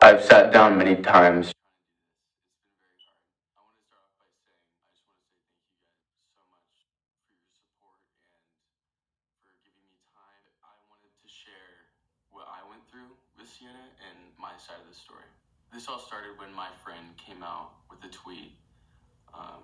I've sat down many times. Share what I went through with Sienna and my side of the story. This all started when my friend came out with a tweet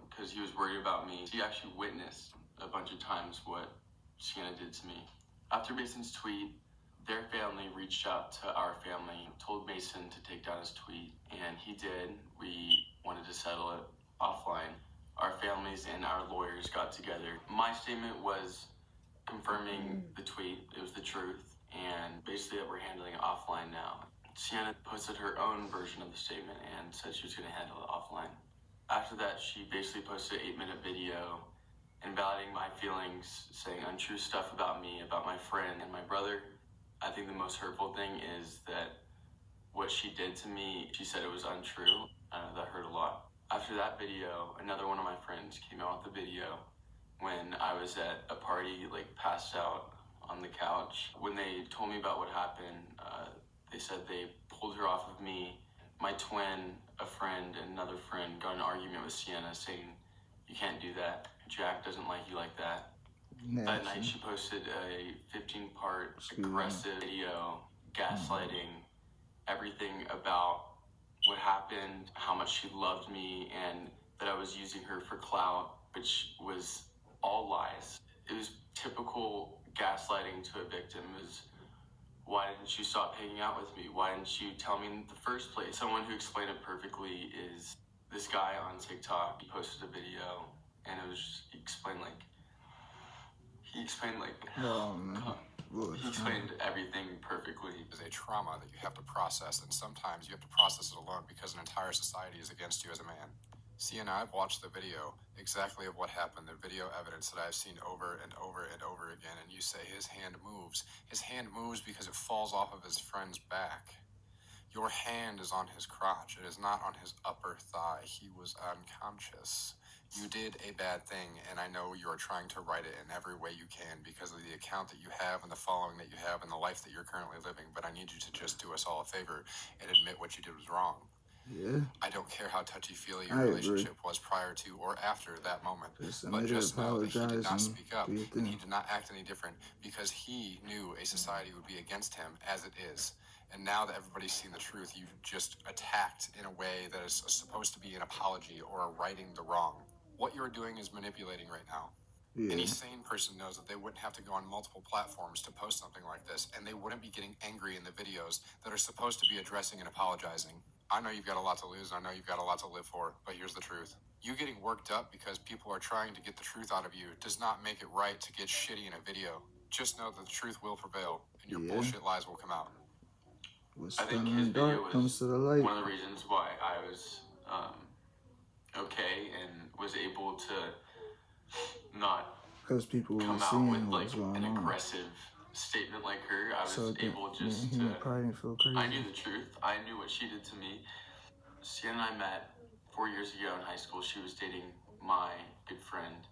because he was worried about me. He actually witnessed a bunch of times what Sienna did to me. After Mason's tweet, their family reached out to our family, told Mason to take down his tweet, and he did. We wanted to settle it offline. Our families and our lawyers got together. My statement was confirming the tweet, it was the truth, and basically that we're handling it offline now. Sienna posted her own version of the statement and said she was going to handle it offline. After that, she basically posted an 8-minute video invalidating my feelings, saying untrue stuff about me, about my friend and my brother. I think the most hurtful thing is that what she did to me, she said it was untrue. That hurt a lot. After that video, another one of my friends came out with the video when I was at a party, like passed out on the couch. When they told me about what happened, they said they pulled her off of me. My twin, a friend, and another friend got in an argument with Sienna saying, "You can't do that. Jack doesn't like you like that." That night she posted a 15-part aggressive video, gaslighting everything about what happened, how much she loved me, and that I was using her for clout, which was all lies. It was typical gaslighting to a victim. It was, why didn't you stop hanging out with me? Why didn't you tell me in the first place? Someone who explained it perfectly is this guy on TikTok. He posted a video, and it was just, he explained everything perfectly. Is a trauma that you have to process, and sometimes you have to process it alone because an entire society is against you as a man. See, and I've watched the video exactly of what happened, the video evidence that I've seen over and over and over again, and you say his hand moves. His hand moves because it falls off of his friend's back. Your hand is on his crotch. It is not on his upper thigh. He was unconscious. You did a bad thing, and I know you are trying to right it in every way you can because of the account that you have and the following that you have and the life that you're currently living, but I need you to just do us all a favor and admit what you did was wrong. Yeah. I don't care how touchy-feely your relationship was prior to or after that moment, but just know that he did not speak up and he did not act any different because he knew a society would be against him as it is. And now that everybody's seen the truth, you've just attacked in a way that is supposed to be an apology or a righting the wrong. What you're doing is manipulating right now. Yeah. Any sane person knows that they wouldn't have to go on multiple platforms to post something like this, and they wouldn't be getting angry in the videos that are supposed to be addressing and apologizing. I know you've got a lot to lose, and I know you've got a lot to live for, but here's the truth. You getting worked up because people are trying to get the truth out of you does not make it right to get shitty in a video. Just know that the truth will prevail, and your bullshit lies will come out. I think his video was one of the reasons why I was okay and was able to not come out with like an aggressive statement like her. I was able just to, I knew the truth. I knew what she did to me. Sienna and I met 4 years ago in high school. She was dating my good friend.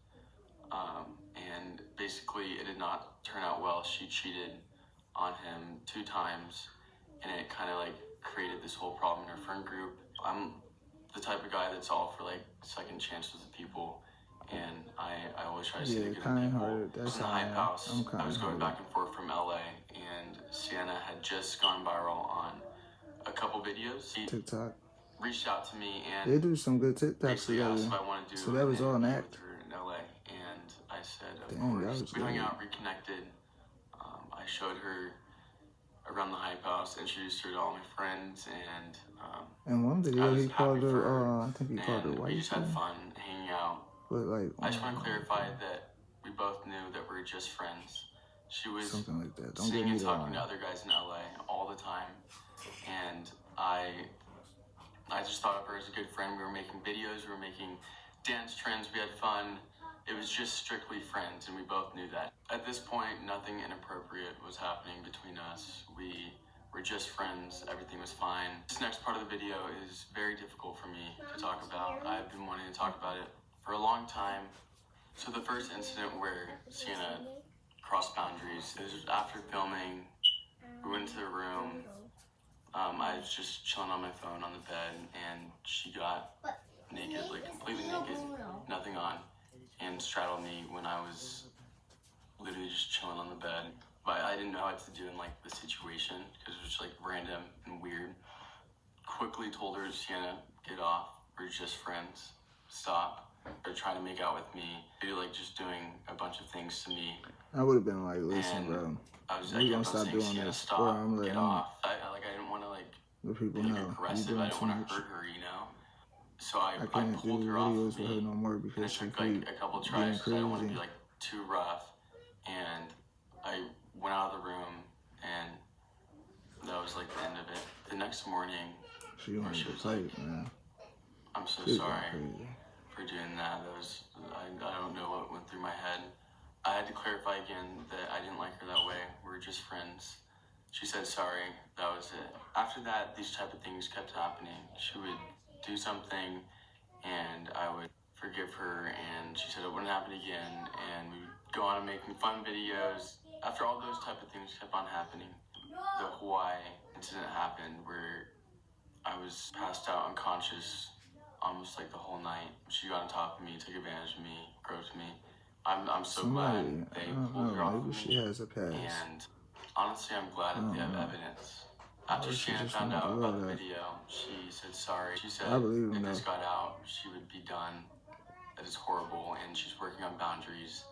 And basically it did not turn out well. She cheated on him 2 times, and it kind of like created this whole problem in her friend group. I'm the type of guy that's all for like second chances with people, and I always try to see the good in people. I was in the hype house. I was going back and forth from LA, and Sienna had just gone viral on a couple videos. TikTok. Reached out to me and they do some good TikToks together. Asked if I wanted to do so that was all an act. In LA, and I said, of course. We hung out, reconnected. I showed her around the hype house, introduced her to all my friends, and in one video he called her, I think he called her white. We just had fun hanging out. But like, I just want to clarify that we both knew that we were just friends. She was something like that. Seeing and talking to other guys in LA all the time, and I just thought of her as a good friend. We were making videos, we were making dance trends, we had fun. It was just strictly friends, and we both knew that. At this point, nothing inappropriate was happening between us. We were just friends, everything was fine. This next part of the video is very difficult for me to talk about. I've been wanting to talk about it for a long time. So the first incident where Sienna crossed boundaries, it was after filming. We went into the room. I was just chilling on my phone on the bed, and she got naked, like completely naked, nothing on, and straddled me when I was literally just chilling on the bed. But I didn't know what to do in like the situation because it was just like random and weird. Quickly told her, Sienna, get off. We're just friends. Stop. They're trying to make out with me. They're like just doing a bunch of things to me. I would have been like, listen, bro. I kept on saying, Sienna, stop. Get off. I didn't want to like the people be know aggressive. I didn't want to hurt her, you know. So I can't pulled do her off videos of me, with her no more and it because she took like a couple tries because I didn't want to be like too rough. And I went out of the room, and that was like the end of it. The next morning, she wanted to was fight, like, man. I'm so sorry for doing that. That was I don't know what went through my head. I had to clarify again that I didn't like her that way. We were just friends. She said sorry. That was it. After that, these type of things kept happening. She would do something, and I would forgive her, and she said it wouldn't happen again, and we would go on and making fun videos. After all those type of things kept on happening, the Hawaii incident happened where I was passed out unconscious almost like the whole night. She got on top of me, took advantage of me, groped me. I'm so glad they pulled her off of me. She has a past. And honestly, I'm glad that they have evidence. After Shannon found out about the video, she said sorry. She said if this got out, she would be done. That is horrible, and she's working on boundaries,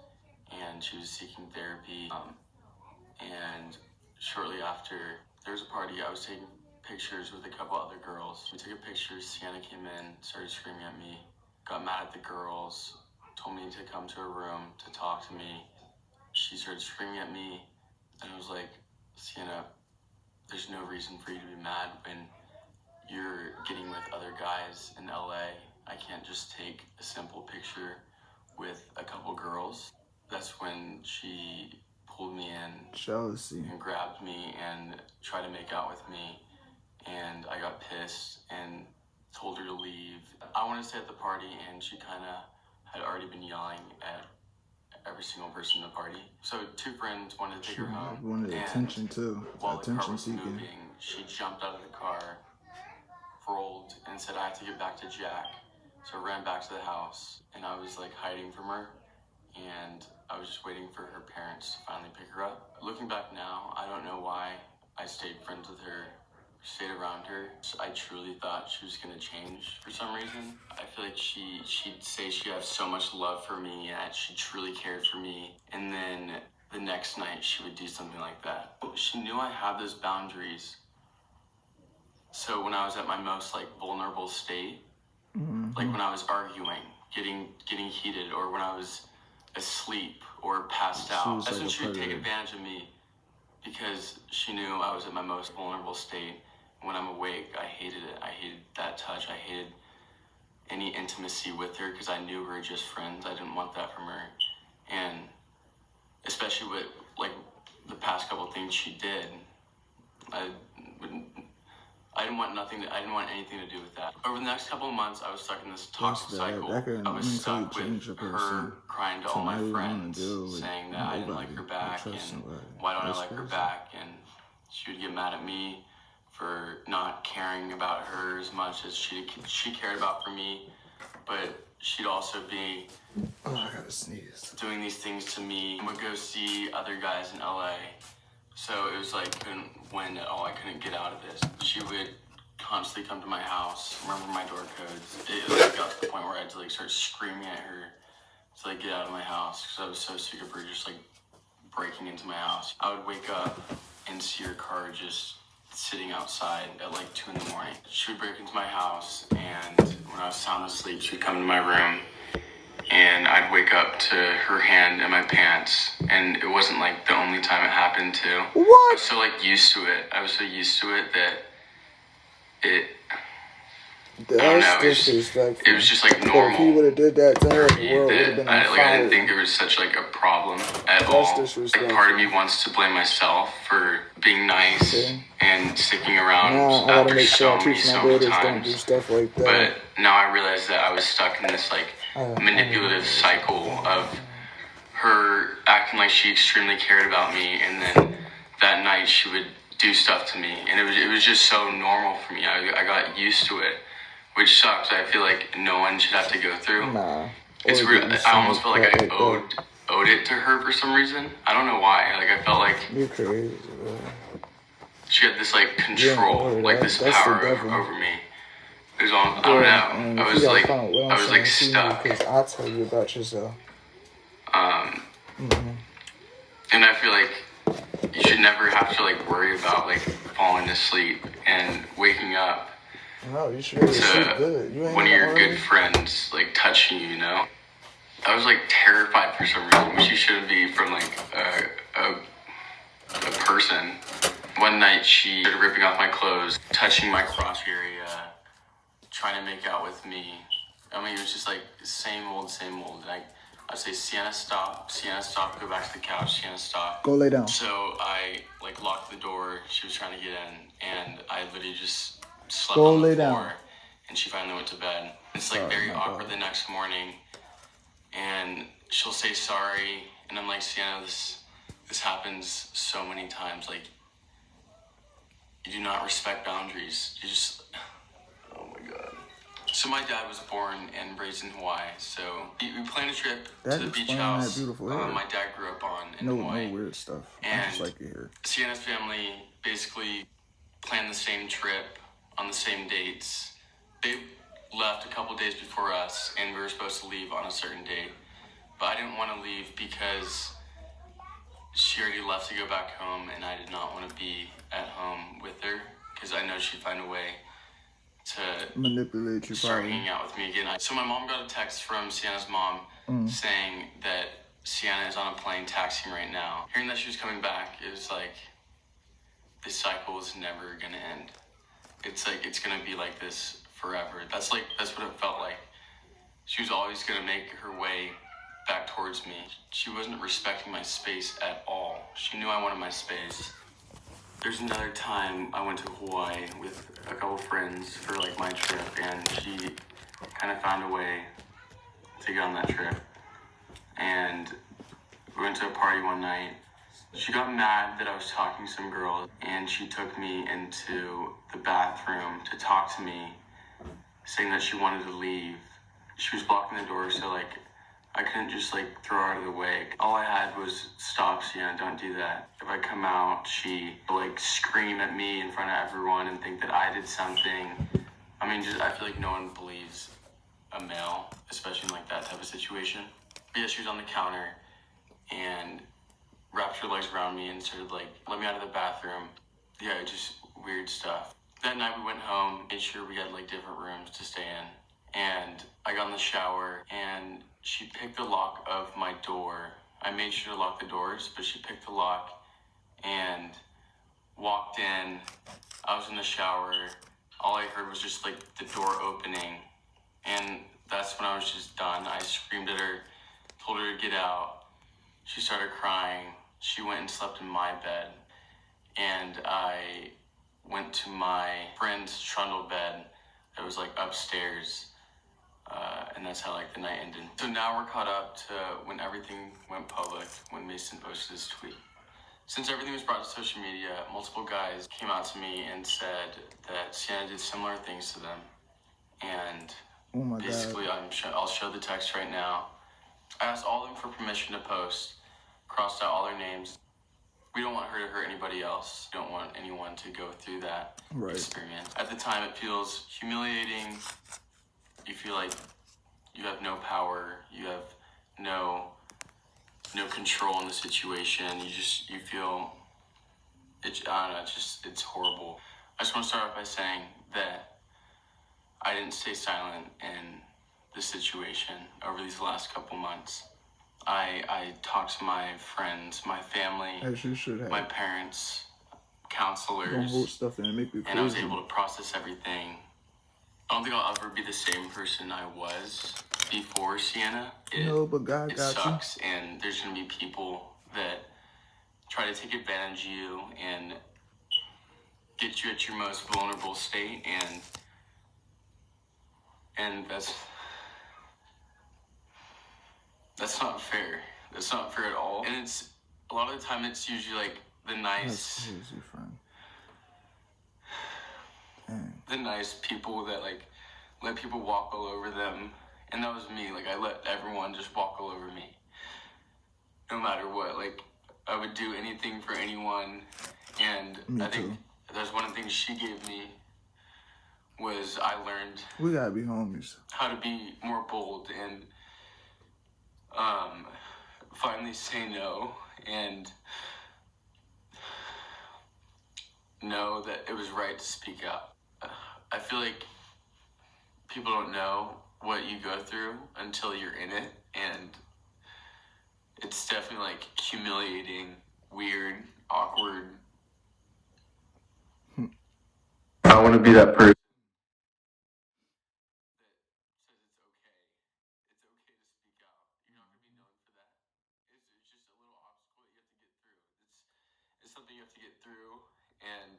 and she was seeking therapy. And shortly after, there was a party. I was taking pictures with a couple other girls. We took a picture. Sienna came in, started screaming at me, got mad at the girls, told me to come to her room to talk to me. She started screaming at me, and I was like, Sienna, there's no reason for you to be mad when you're getting with other guys in LA. I can't just take a simple picture with a couple girls. That's when she pulled me in jealousy and grabbed me and tried to make out with me, and I got pissed and told her to leave. I wanted to stay at the party, and she kind of had already been yelling at every single person in the party. So two friends wanted to take her home. Wanted attention too. While the car was moving, she jumped out of the car, rolled, and said, I have to get back to Jack. So I ran back to the house, and I was like hiding from her, and I was just waiting for her parents to finally pick her up. Looking back now, I don't know why I stayed friends with her, stayed around her. I truly thought she was going to change for some reason. I feel like she'd say she had so much love for me and that she truly cared for me. And then the next night she would do something like that. She knew I had those boundaries. So when I was at my most like vulnerable state, like when I was arguing, getting heated, or when I was asleep or passed out, that's when she would take advantage of me because she knew I was at my most vulnerable state. When I'm awake, I hated it. I hated that touch. I hated any intimacy with her because I knew we were just friends. I didn't want that from her. And especially with like the past couple things she did, I didn't want anything to do with that. Over the next couple of months, I was stuck in this toxic cycle. I was stuck with her crying to all my friends, saying that I didn't like her back, and why don't I like her back? And she would get mad at me for not caring about her as much as she cared about for me. But she'd also be doing these things to me. I would go see other guys in LA. So it was like couldn't win at all. I couldn't get out of this. She would constantly come to my house, remember my door codes. It like got to the point where I had to like start screaming at her to like get out of my house because I was so sick of her just like breaking into my house. I would wake up and see her car just sitting outside at like 2 a.m. She would break into my house, and when I was sound asleep, she would come to my room, and I'd wake up to her hand in my pants, and it wasn't like the only time it happened too. What? I was so like used to it. I was so used to it that it. That's disrespectful. It was just like normal. If he would have did that to her, the world would have been on fire. I didn't think it was such like a problem at all. Like part of me wants to blame myself for being nice and sticking around after so many times. Do stuff like that. But now I realize that I was stuck in this like manipulative cycle of her acting like she extremely cared about me, and then that night she would do stuff to me, and it was was just so normal for me. I got used to it, which sucks. I feel like no one should have to go through. Nah. It's weird. I almost felt like I owed it to her for some reason. I don't know why. Like, I felt like you're crazy, bro. She had this like control, like this power over me. It was all, I don't know. I was like stuck. Because I'll tell you about yourself. And I feel like you should never have to like worry about like falling asleep and waking up. No, you should sleep good. You ain't one of your good friends like touching you, you know? I was like terrified for some reason, which you shouldn't be from like a person. One night she started ripping off my clothes, touching my crotch area, trying to make out with me. I mean, it was just like same old. And I'd say, Sienna, stop, go back to the couch, Sienna, stop. Go lay down. So I like locked the door, she was trying to get in, and I literally just slept on the floor, and she finally went to bed. It's like very awkward the next morning, and she'll say sorry, and I'm like, Sienna, this happens so many times, like, you do not respect boundaries. You just, oh my God. So my dad was born and raised in Hawaii. So we planned a trip to the beach house my dad grew up on in Hawaii. No weird stuff. And I just like it here. Sienna's family basically planned the same trip on the same dates. They left a couple days before us, and we were supposed to leave on a certain date. But I didn't want to leave because she already left to go back home, and I did not want to be at home with her because I know she'd find a way to manipulate you, start hanging out with me again. So my mom got a text from Sienna's mom saying that Sienna is on a plane taxiing right now. Hearing that she was coming back, it was like, this cycle is never gonna end. It's like, it's gonna be like this forever. That's what it felt like. She was always gonna make her way back towards me. She wasn't respecting my space at all. She knew I wanted my space. There's another time I went to Hawaii with a couple friends for like my trip, and she kind of found a way to get on that trip. And we went to a party one night. She got mad that I was talking to some girl, and she took me into the bathroom to talk to me, saying that she wanted to leave. She was blocking the door, so like I couldn't just like throw her out of the way. All I had was, stop, Sienna, don't do that. If I come out, she will like scream at me in front of everyone and think that I did something. I mean, I feel like no one believes a male, especially in like that type of situation. But yeah, she was on the counter and wrapped her legs around me and started like, let me out of the bathroom. Yeah, just weird stuff. That night we went home, made sure we had like different rooms to stay in. And I got in the shower, and she picked the lock of my door. I made sure to lock the doors, but she picked the lock and walked in. I was in the shower. All I heard was just like the door opening. And that's when I was just done. I screamed at her, told her to get out. She started crying. She went and slept in my bed. And I went to my friend's trundle bed that was like upstairs. And that's how like the night ended. So now we're caught up to when everything went public, when Mason posted his tweet. Since everything was brought to social media, multiple guys came out to me and said that Sienna did similar things to them. And basically, I'll show the text right now. I asked all of them for permission to post, crossed out all their names. We don't want her to hurt anybody else. We don't want anyone to go through that experience. At the time, it feels humiliating. You feel like you have no power. You have no control in the situation. You feel, I don't know, it's horrible. I just want to start off by saying that I didn't stay silent in this situation over these last couple months. I talked to my friends, my family, as you should have, my parents, counselors, don't hold stuff in and make me crazy. And I was able to process everything. I don't think I'll ever be the same person I was before Sienna. But God got you. It sucks, and there's gonna be people that try to take advantage of you and get you at your most vulnerable state, and that's not fair. That's not fair at all. And it's a lot of the time it's usually like the nice. That's crazy, friend. the nice people that like let people walk all over them, and that was me. Like I let everyone just walk all over me, no matter what. Like I would do anything for anyone, and Me I think too. that's one of the things she gave me was I learned We gotta be homies. how to be more bold and finally say no and know that it was right to speak out. I feel like people don't know what you go through until you're in it, and it's definitely like humiliating, weird, awkward. I want to be that person that says it's okay. It's okay to speak out. You're not going to be known for that. It's just a little obstacle that you have to get through. It's something you have to get through, and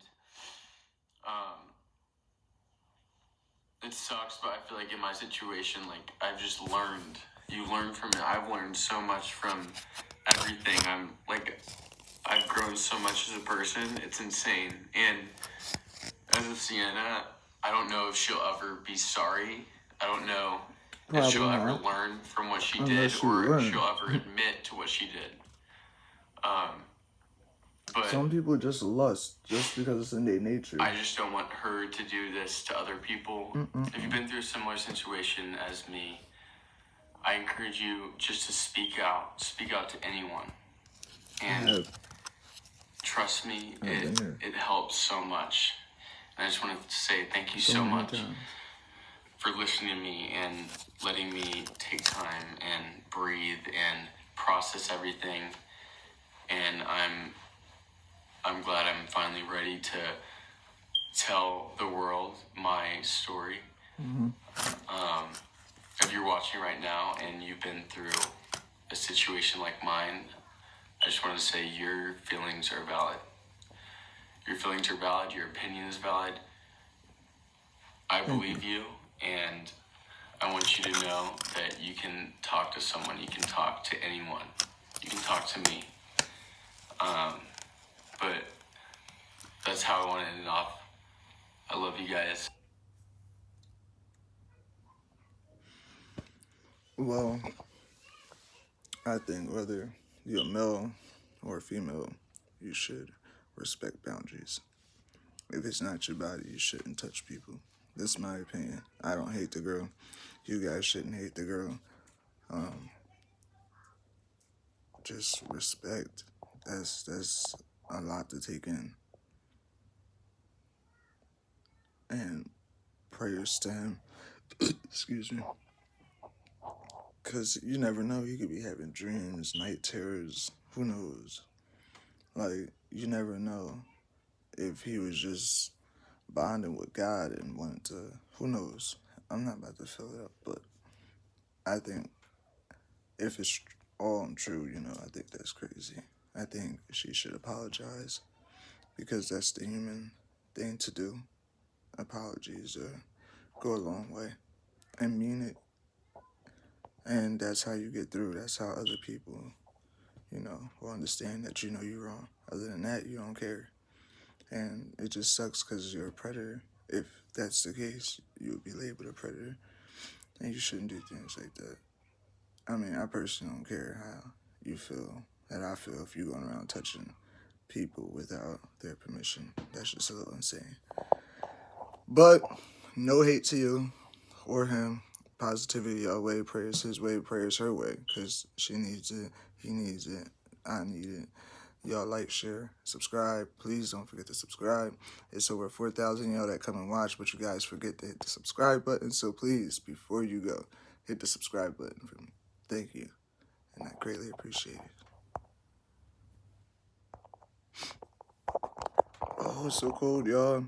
it sucks, but I feel like in my situation, like I've just learned. You learn from it. I've learned so much from everything. I've grown so much as a person. It's insane. And as of Sienna, I don't know if she'll ever be sorry. I don't know if she'll ever learn from what she did, or if she'll ever admit to what she did. But some people just lust just because it's in their nature. I just don't want her to do this to other people. If you've been through a similar situation as me, I encourage you just to speak out. Speak out to anyone. And trust me, it helps so much. And I just wanted to say thank you so much for listening to me and letting me take time and breathe and process everything. And I'm glad I'm finally ready to tell the world my story. If you're watching right now and you've been through a situation like mine, I just want to say your feelings are valid. Your feelings are valid. Your opinion is valid. I believe you, and I want you to know that you can talk to someone. You can talk to anyone. You can talk to me. But that's how I want to end it off. I love you guys. Well, I think whether you're a male or a female, you should respect boundaries. If it's not your body, you shouldn't touch people. That's my opinion. I don't hate the girl. You guys shouldn't hate the girl. Just respect. That's a lot to take in. And prayers to him. Excuse me. Because you never know. He could be having dreams, night terrors. Who knows? Like, you never know if he was just bonding with God and wanted to. Who knows? I'm not about to fill it up, but I think if it's all true, I think that's crazy. I think she should apologize because that's the human thing to do. Apologies go a long way and mean it. And that's how you get through. That's how other people, will understand that you're wrong. Other than that, you don't care. And it just sucks because you're a predator. If that's the case, you would be labeled a predator. And you shouldn't do things like that. I mean, I personally don't care how you feel, that I feel if you're going around touching people without their permission. That's just a little insane. But no hate to you or him. Positivity your way, prayers his way, prayers her way. Because she needs it, he needs it, I need it. Y'all like, share, subscribe. Please don't forget to subscribe. It's over 4,000 y'all that come and watch, but you guys forget to hit the subscribe button. So please, before you go, hit the subscribe button for me. Thank you. And I greatly appreciate it. Oh, it's so cold, y'all.